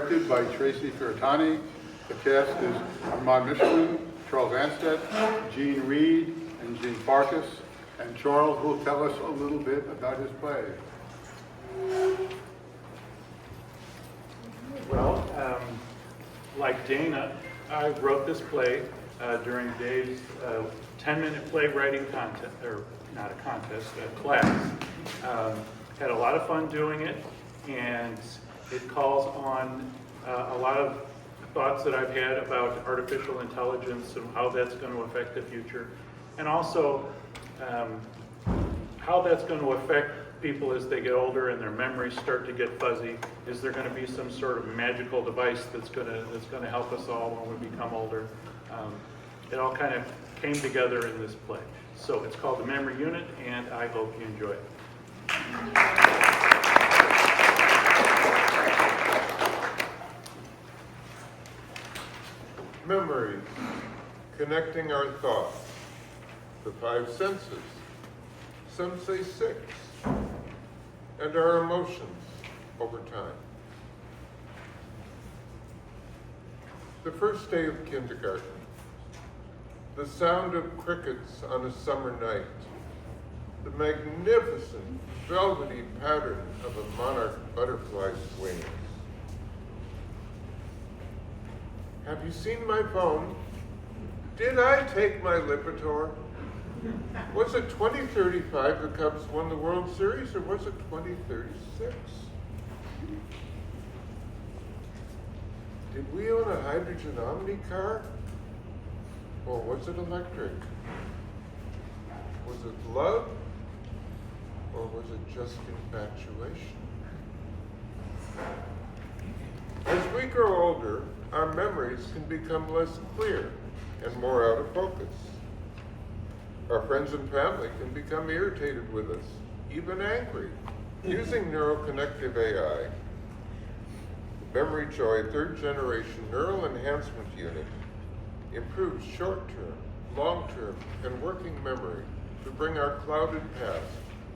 directed by Tracy Ferrantani. The cast is Armand Michelin, Charles Anstett, Gene Reed, and Gene Farkas. And Charles will tell us a little bit about his play. Well, like Dana, I wrote this play during Dave's 10-minute playwriting contest, or not a contest, a class. Had a lot of fun doing it, and it calls on a lot of thoughts that I've had about artificial intelligence and how that's going to affect the future, and also how that's going to affect people as they get older and their memories start to get fuzzy. Is there going to be some sort of magical device that's going to help us all when we become older? It all kind of came together in this play. So it's called The Memory Unit, and I hope you enjoy it. Memories, connecting our thoughts, the five senses, some say six, and our emotions over time. The first day of kindergarten, the sound of crickets on a summer night, the magnificent velvety pattern of a monarch butterfly's wings. Have you seen my phone? Did I take my Lipitor? Was it 2035 the Cubs won the World Series, or was it 2036? Did we own a hydrogen Omni car? Or was it electric? Was it love? Or was it just infatuation? As we grow older, our memories can become less clear and more out of focus. Our friends and family can become irritated with us, even angry. Using neuroconnective AI, the Memory Joy third generation neural enhancement unit improves short-term, long-term, and working memory to bring our clouded past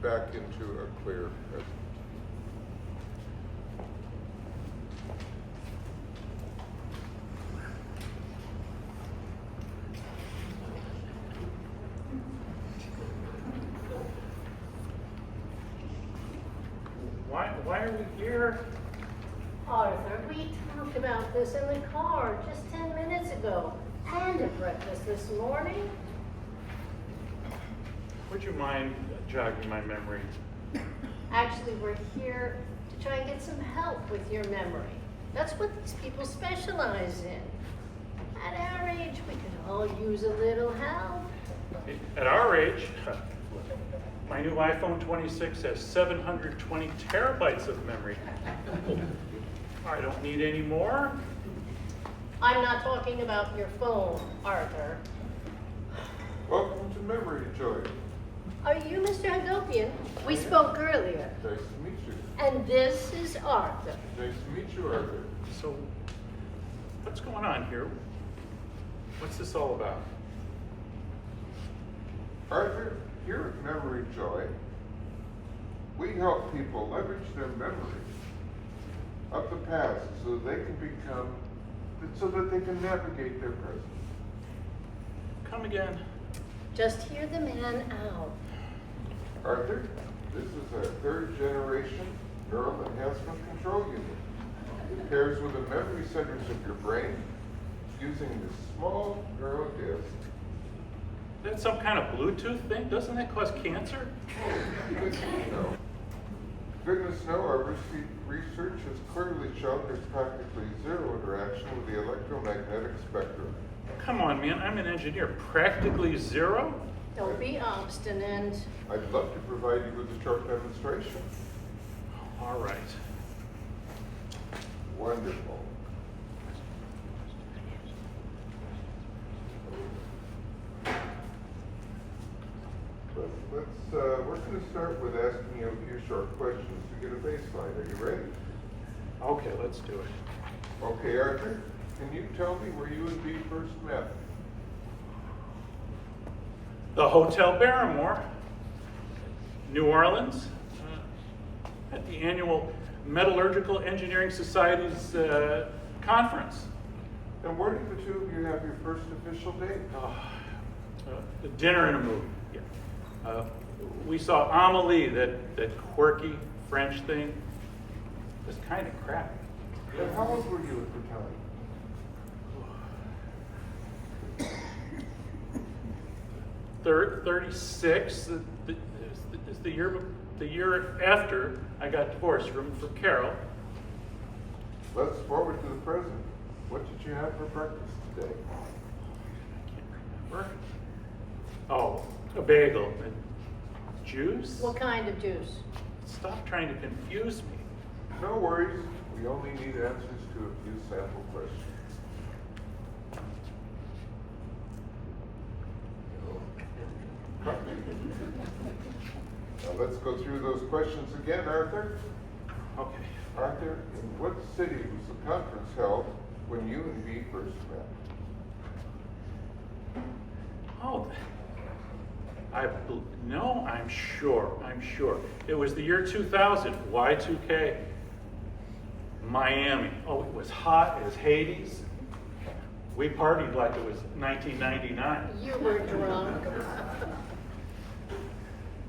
back into a clear present. Why are we here? Arthur, we talked about this in the car just 10 minutes ago, and at breakfast this morning. Would you mind jogging my memory? Actually, we're here to try and get some help with your memory. That's what these people specialize in. At our age, we could all use a little help. At our age, my new iPhone 26 has 720 terabytes of memory. I don't need any more. I'm not talking about your phone, Arthur. Welcome to Memory Joy. Are you Mr. Hagopian? We spoke earlier. Nice to meet you. And this is Arthur. Nice to meet you, Arthur. So, what's going on here? What's this all about? Arthur, here at Memory Joy, we help people leverage their memories of the past so they can navigate their present. Come again. Just hear the man out. Arthur, this is our third generation neural enhancement control unit. It pairs with the memory centers of your brain using this small neural disc. That's some kind of Bluetooth thing? Doesn't that cause cancer? Goodness no. Goodness no, our research has clearly shown there's practically zero interaction with the electromagnetic spectrum. Come on, man, I'm an engineer. Practically zero? Don't be obstinate. I'd love to provide you with a short demonstration. All right. Wonderful. We're going to start with asking you a few short questions to get a baseline. Are you ready? Okay, let's do it. Okay, Arthur, can you tell me where you and Bee first met? The Hotel Barrymore, New Orleans, at the annual Metallurgical Engineering Society's conference. And where did the two of you have your first official date? Dinner and a movie. Yeah. We saw Amelie, that quirky French thing. It was kind of crappy. And how old were you at the time? 36 is the year after I got divorced from Carol. Let's forward to the present. What did you have for breakfast today? I can't remember. Oh, a bagel and juice. What kind of juice? Stop trying to confuse me. No worries. We only need answers to a few sample questions. Now let's go through those questions again, Arthur. Okay. Arthur, in what city was the conference held when you and me first met? Oh, no, I'm sure. It was the year 2000, Y2K. Miami. Oh, it was hot as Hades. We partied like it was 1999. You were drunk.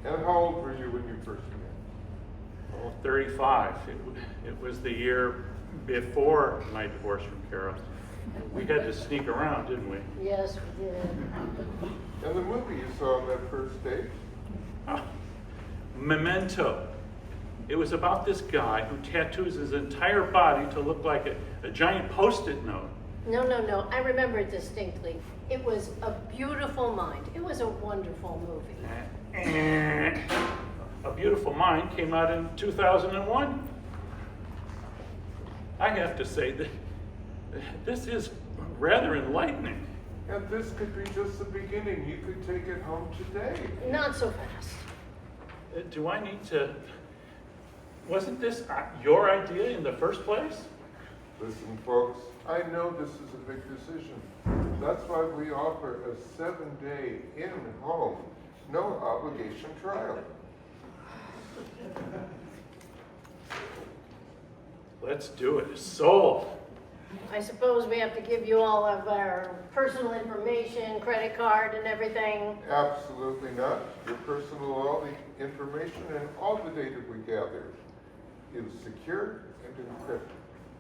And how old were you when you first met? Oh, 35. It was the year before my divorce from Carol. We had to sneak around, didn't we? Yes, we did. And the movie you saw on that first date? Oh, Memento. It was about this guy who tattoos his entire body to look like a giant Post-it note. No. I remember it distinctly. It was A Beautiful Mind. It was a wonderful movie. A Beautiful Mind came out in 2001. I have to say that this is rather enlightening. And this could be just the beginning. You could take it home today. Not so fast. Do I need to... Wasn't this your idea in the first place? Listen, folks, I know this is a big decision. That's why we offer a 7-day in-home, no obligation trial. Let's do it. Sold. I suppose we have to give you all of our personal information, credit card and everything. Absolutely not. Your personal, all the information and all the data we gather is secure and encrypted.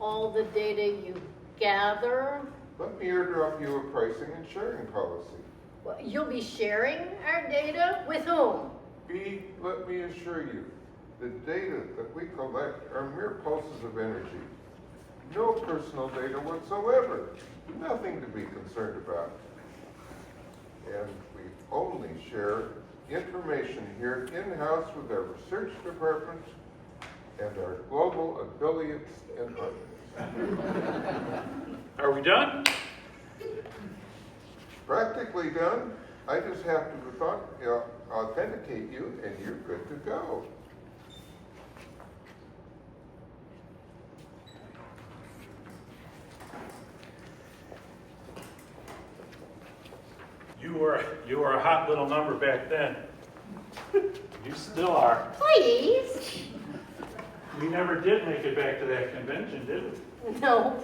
All the data you gather. Let me airdrop you a pricing and sharing policy. Well, you'll be sharing our data with whom? B, let me assure you, the data that we collect are mere pulses of energy. No personal data whatsoever. Nothing to be concerned about. And we only share information here in-house with our research department and our global affiliates and partners. Are we done? Practically done. I just have to authenticate you and you're good to go. You were a hot little number back then. You still are. Please? We never did make it back to that convention, did we? No.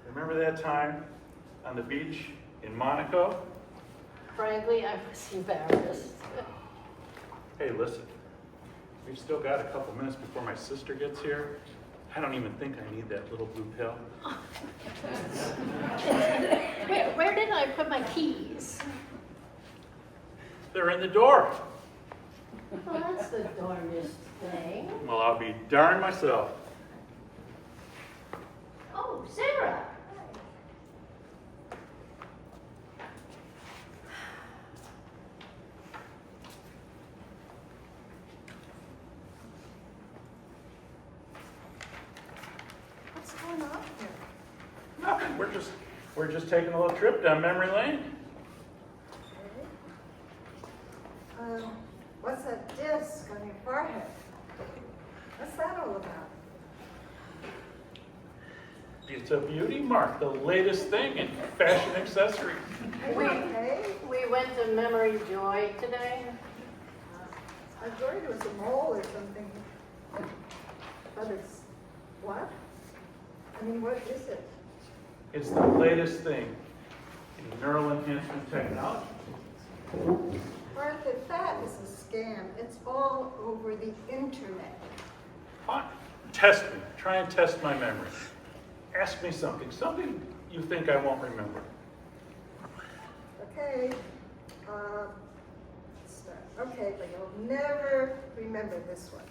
Remember that time on the beach in Monaco? Frankly, I was embarrassed. Hey, listen. We've still got a couple minutes before my sister gets here. I don't even think I need that little blue pill. Where did I put my keys? They're in the door. Well, that's the darndest thing. Well, I'll be darned myself. Oh, Sarah. What's going on here? Nothing. We're just taking a little trip down memory lane. What's that disc on your forehead? What's that all about? It's a beauty mark, the latest thing in fashion accessories. Are you okay? We went to Memory Joy today. I thought it was a mole or something. But it's, what? I mean, what is it? It's the latest thing in neural enhancement technology. Martha, that is a scam. It's all over the internet. Fine. Test me. Try and test my memory. Ask me something. Something you think I won't remember. Okay. Let's start. Okay, but you'll never remember this one.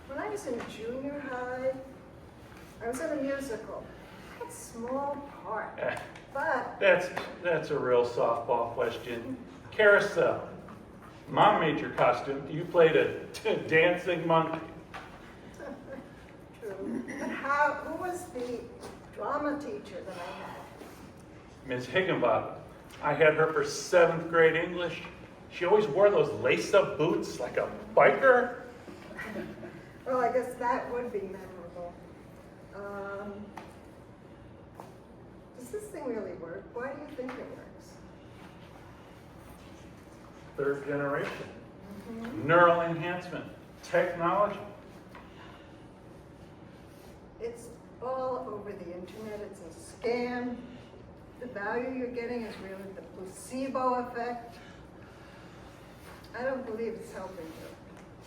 When I was in junior high, I was in a musical. I had a small part, but That's a real softball question. Carousel. Mom made your costume. You played a dancing monkey. true. But who was the drama teacher that I had? Ms. Higginbottom. I had her for 7th grade English. She always wore those lace-up boots like a biker. Well, I guess that would be memorable. Does this thing really work? Why do you think it works? 3rd generation. Neural enhancement. Technology. It's all over the internet. It's a scam. The value you're getting is really the placebo effect. I don't believe it's helping you.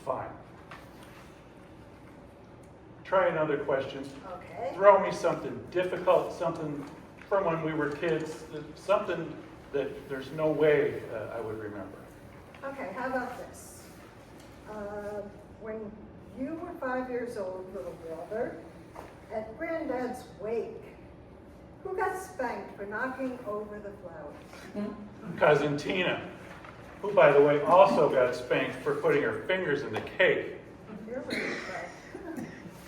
Fine. Try another question. Okay. Throw me something difficult, something from when we were kids, something that there's no way I would remember. Okay, how about this? When you were 5 years old, little brother, at Granddad's wake, who got spanked for knocking over the flowers? Cousin Tina, who, by the way, also got spanked for putting her fingers in the cake. You're really bad.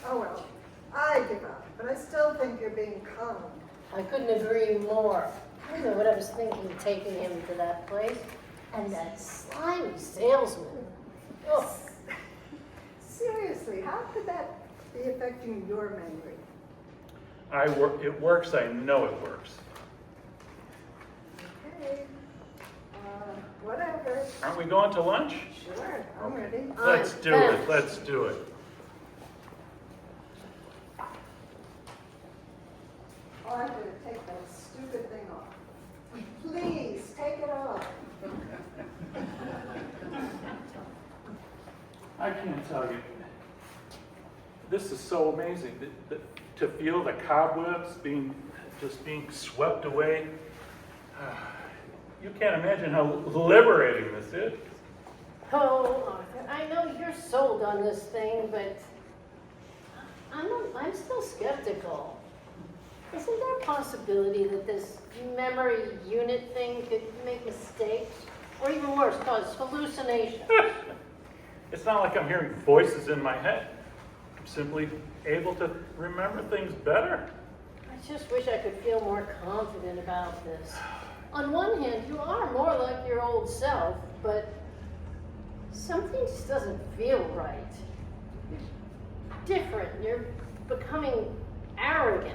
Oh well, I give up, but I still think you're being calm. I couldn't agree more. I know what I was thinking taking him to that place. And that slimy salesman. Oh, Seriously, how could that be affecting your memory? It works, I know it works. Okay, whatever. Aren't we going to lunch? Sure, I'm ready. Let's do it, let's do it. Oh, I'm gonna take that stupid thing off. Please, take it off. I can't tell you. This is so amazing. To feel the cobwebs just being swept away. You can't imagine how liberating this is. oh, Arthur, I know you're sold on this thing, but I'm still skeptical. Isn't there a possibility that this memory unit thing could make mistakes? Or even worse, cause hallucinations? It's not like I'm hearing voices in my head. I'm simply able to remember things better. I just wish I could feel more confident about this. On one hand, you are more like your old self, but something just doesn't feel right. You're different. You're becoming arrogant.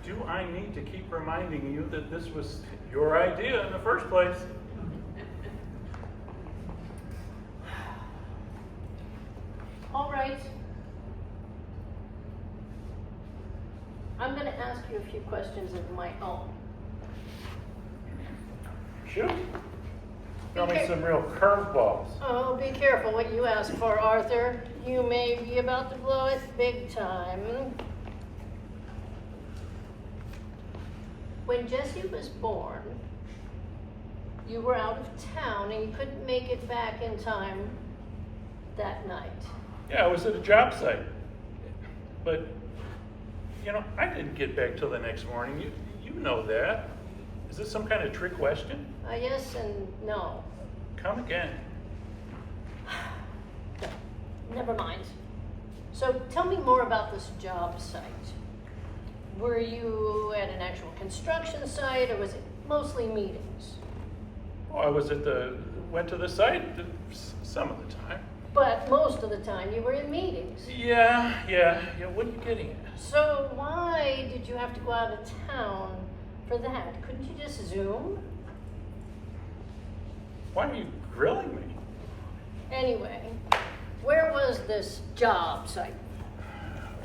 Do I need to keep reminding you that this was your idea in the first place? All right. I'm going to ask you a few questions of my own. Shoot. Throw me some real curveballs. Oh, be careful what you ask for, Arthur. You may be about to blow it big time. When Jessie was born, you were out of town and you couldn't make it back in time that night. Yeah, I was at a job site. But, I didn't get back till the next morning. You know that. Is this some kind of trick question? Yes and no. Come again. Never mind. So tell me more about this job site. Were you at an actual construction site or was it mostly meetings? Oh, I went to the site some of the time. But most of the time you were in meetings. Yeah, what are you getting at? So why did you have to go out of town for that? Couldn't you just Zoom? Why are you grilling me? Anyway, where was this job site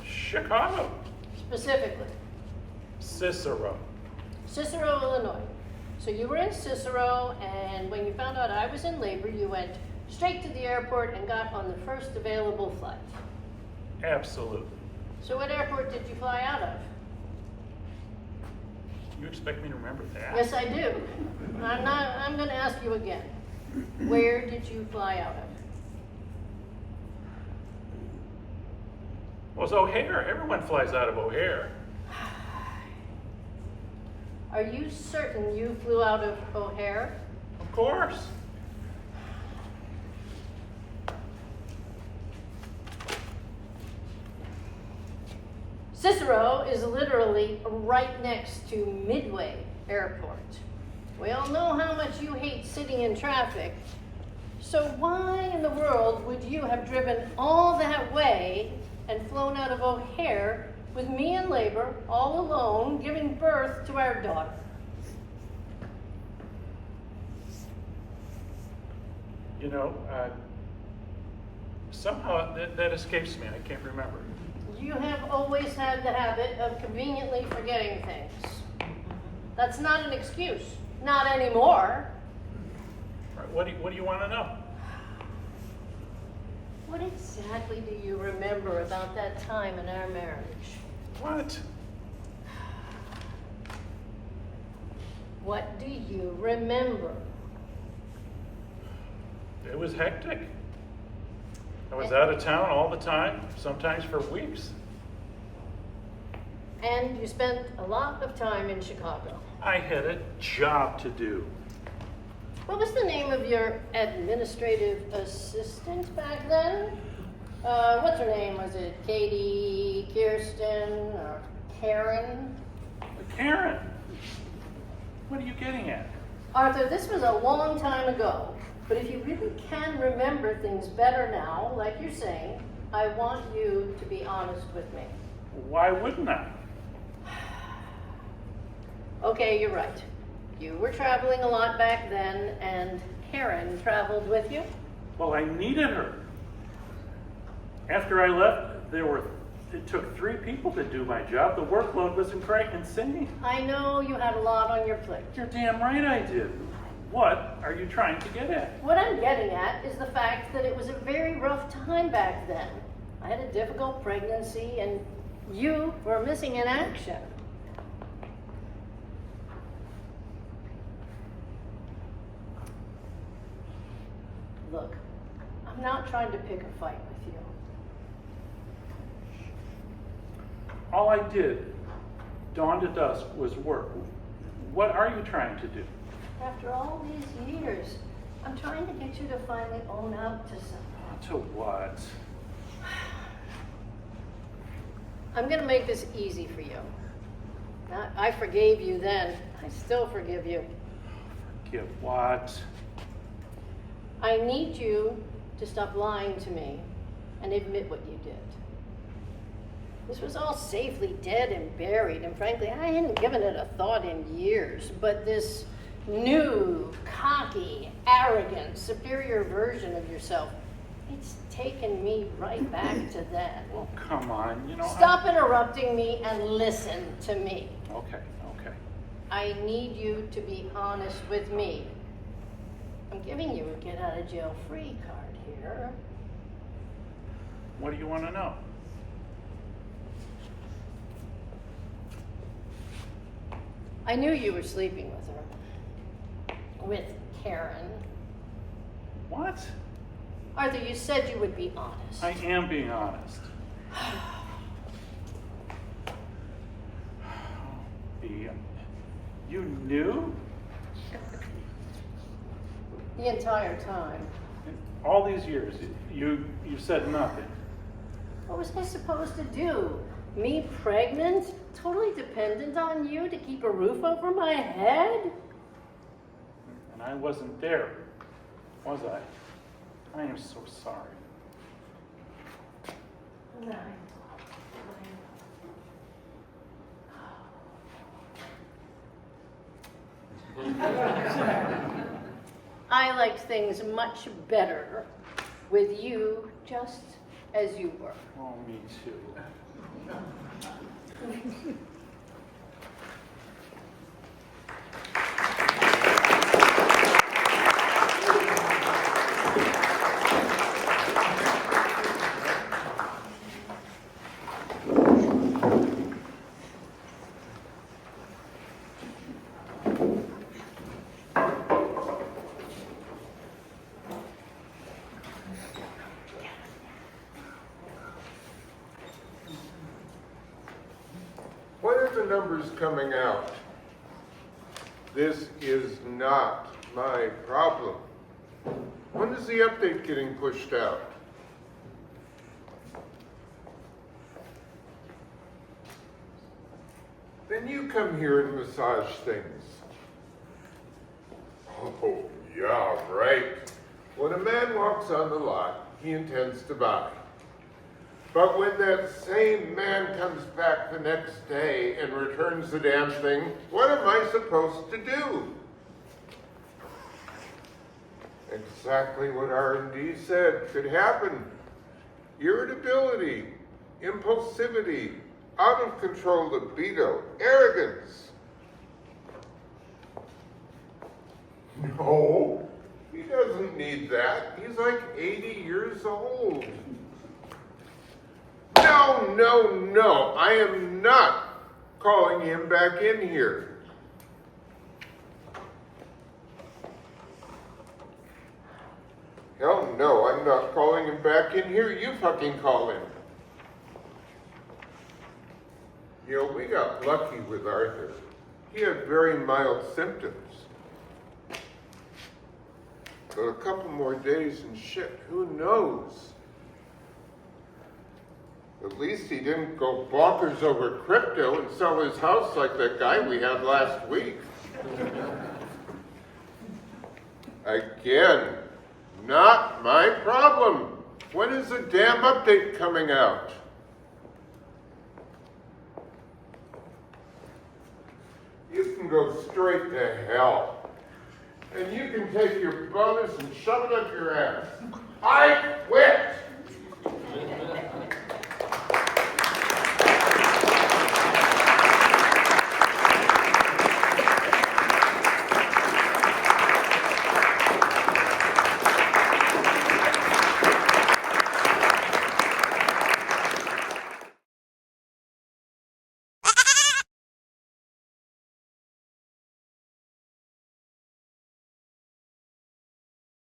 Chicago. specifically? Cicero. Cicero, Illinois. So you were in Cicero, and when you found out I was in labor, you went straight to the airport and got on the first available flight. Absolutely. So what airport did you fly out of? You expect me to remember that? Yes, I do. I'm going to ask you again. Where did you fly out of? Well, it's O'Hare. Everyone flies out of O'Hare. Are you certain you flew out of O'Hare? Of course. Cicero is literally right next to Midway Airport. We all know how much you hate sitting in traffic. So why in the world would you have driven all that way and flown out of O'Hare with me in labor, all alone, giving birth to our daughter? You know, somehow that escapes me. I can't remember. You have always had the habit of conveniently forgetting things. That's not an excuse. Not anymore. Right, what do you want to know? What exactly do you remember about that time in our marriage? What? What do you remember? It was hectic. I was out of town all the time, sometimes for weeks. And you spent a lot of time in Chicago. I had a job to do. What was the name of your administrative assistant back then? What's her name? Was it Katie, Kirsten, or Karen? Karen, what are you getting at? Arthur, this was a long time ago, but if you really can remember things better now, like you're saying, I want you to be honest with me. Why wouldn't I? Okay, you're right. You were traveling a lot back then, and Karen traveled with you? Well, I needed her. After I left, it took 3 people to do my job. The workload was insane. I know you had a lot on your plate. You're damn right I did. What are you trying to get at? What I'm getting at is the fact that it was a very rough time back then. I had a difficult pregnancy, and you were missing in action. Look, I'm not trying to pick a fight with you. All I did, dawn to dusk, was work. What are you trying to do? After all these years, I'm trying to get you to finally own up to something. To what? I'm going to make this easy for you. I forgave you then. I still forgive you. Give what? I need you to stop lying to me and admit what you did. This was all safely dead and buried, and frankly, I hadn't given it a thought in years. But this new, cocky, arrogant, superior version of yourself, it's taken me right back to then. Oh, come on, you know. Stop interrupting me and listen to me. Okay. I need you to be honest with me. I'm giving you a get out of jail free card here. What do you want to know? I knew you were sleeping with her. With Karen. What? Arthur, you said you would be honest. I am being honest. You knew? The entire time. All these years, you said nothing. What was I supposed to do? Me pregnant? Totally dependent on you to keep a roof over my head? And I wasn't there, was I? I am so sorry. I liked things much better with you just as you were. Oh, me too. When are the numbers coming out? This is not my problem. When is the update getting pushed out? Then you come here and massage things. Oh, yeah, right. When a man walks on the lot, he intends to buy. But when that same man comes back the next day and returns the damn thing, what am I supposed to do? Exactly what R&D said could happen. Irritability, impulsivity, out of control libido, arrogance. No, he doesn't need that. He's like 80 years old. No, no, no. I am not calling him back in here. Hell no, I'm not calling him back in here. You fucking call him. You know, we got lucky with Arthur. He had very mild symptoms. But a couple more days and shit, who knows? At least he didn't go bonkers over crypto and sell his house like that guy we had last week. Again, not my problem. When is the damn update coming out? You can go straight to hell. And you can take your bonus and shove it up your ass. I quit!